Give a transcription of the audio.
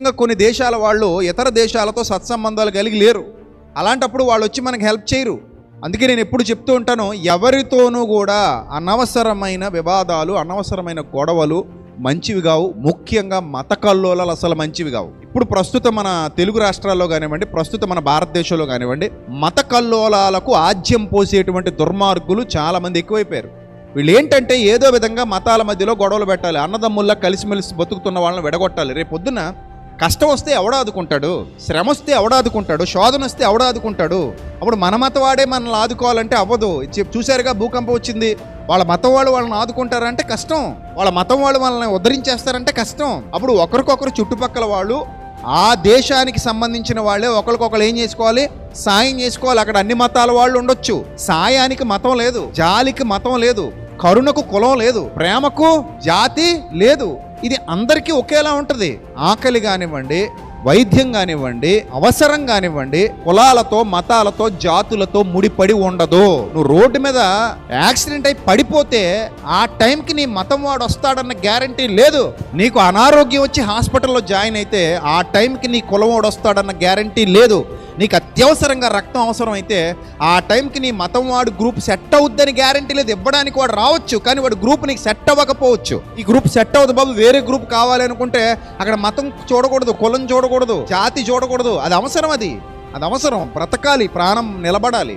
ఇంకా కొన్ని దేశాల వాళ్ళు ఇతర దేశాలతో సత్సంబంధాలు కలిగి లేరు. అలాంటప్పుడు వాళ్ళు వచ్చి మనకి హెల్ప్ చేయరు. అందుకే నేను ఎప్పుడు చెప్తూ ఉంటాను, ఎవరితోనూ కూడా అనవసరమైన వివాదాలు, అనవసరమైన గొడవలు మంచివి కావు. ముఖ్యంగా మత కల్లోలాలు అసలు మంచివి కావు. ఇప్పుడు ప్రస్తుతం మన తెలుగు రాష్ట్రాల్లో కానివ్వండి, ప్రస్తుతం మన భారతదేశంలో కానివ్వండి, మత కల్లోలాలకు ఆజ్యం పోసేటువంటి దుర్మార్గులు చాలామంది ఎక్కువైపోయారు. వీళ్ళు ఏంటంటే ఏదో విధంగా మతాల మధ్యలో గొడవలు పెట్టాలి, అన్నదమ్ముల్లా కలిసిమెలిసి బతుకుతున్న వాళ్ళని విడగొట్టాలి. రేపు పొద్దున కష్టం వస్తే ఎవడాదుకుంటాడు, శ్రమ వస్తే ఎవడాదుకుంటాడు, శోధన వస్తే ఎవడాదుకుంటాడు. అప్పుడు మన మతం వాడే మనల్ని ఆదుకోవాలంటే అవ్వదు. చూశారుగా భూకంపం వచ్చింది, వాళ్ళ మతం వాళ్ళు వాళ్ళని ఆదుకుంటారంటే కష్టం, వాళ్ళ మతం వాళ్ళు వాళ్ళని ఉద్ధరించేస్తారంటే కష్టం. అప్పుడు ఒకరికొకరు చుట్టుపక్కల వాళ్ళు, ఆ దేశానికి సంబంధించిన వాళ్ళే ఒకరికొకరు ఏం చేసుకోవాలి, సాయం చేసుకోవాలి. అక్కడ అన్ని మతాల వాళ్ళు ఉండొచ్చు. సాయానికి మతం లేదు, జాలికి మతం లేదు, కరుణకు కులం లేదు, ప్రేమకు జాతి లేదు. ఇది అందరికీ ఒకేలా ఉంటుంది. ఆకలి కానివ్వండి, వైద్యం కానివ్వండి, అవసరం కానివ్వండి, కులాలతో, మతాలతో, జాతులతో ముడిపడి ఉండదు. నువ్వు రోడ్డు మీద యాక్సిడెంట్ అయి పడిపోతే ఆ టైంకి నీ మతం వాడు వస్తాడన్న గ్యారంటీ లేదు. నీకు అనారోగ్యం వచ్చి హాస్పిటల్లో జాయిన్ అయితే ఆ టైంకి నీ కులం వాడు వస్తాడన్న గ్యారంటీ లేదు. నీకు అత్యవసరంగా రక్తం అవసరం అయితే ఆ టైంకి నీ మతం వాడు గ్రూప్ సెట్ అవుద్దని గ్యారంటీ లేదు. ఇవ్వడానికి వాడు రావచ్చు, కానీ వాడు గ్రూప్ నీకు సెట్ అవ్వకపోవచ్చు. ఈ గ్రూప్ సెట్ అవ్వదు బాబు, వేరే గ్రూప్ కావాలి అనుకుంటే అక్కడ మతం చూడకూడదు, కులం చూడకూడదు, జాతి చూడకూడదు. అది అవసరం, అది అవసరం. బ్రతకాలి, ప్రాణం నిలబడాలి.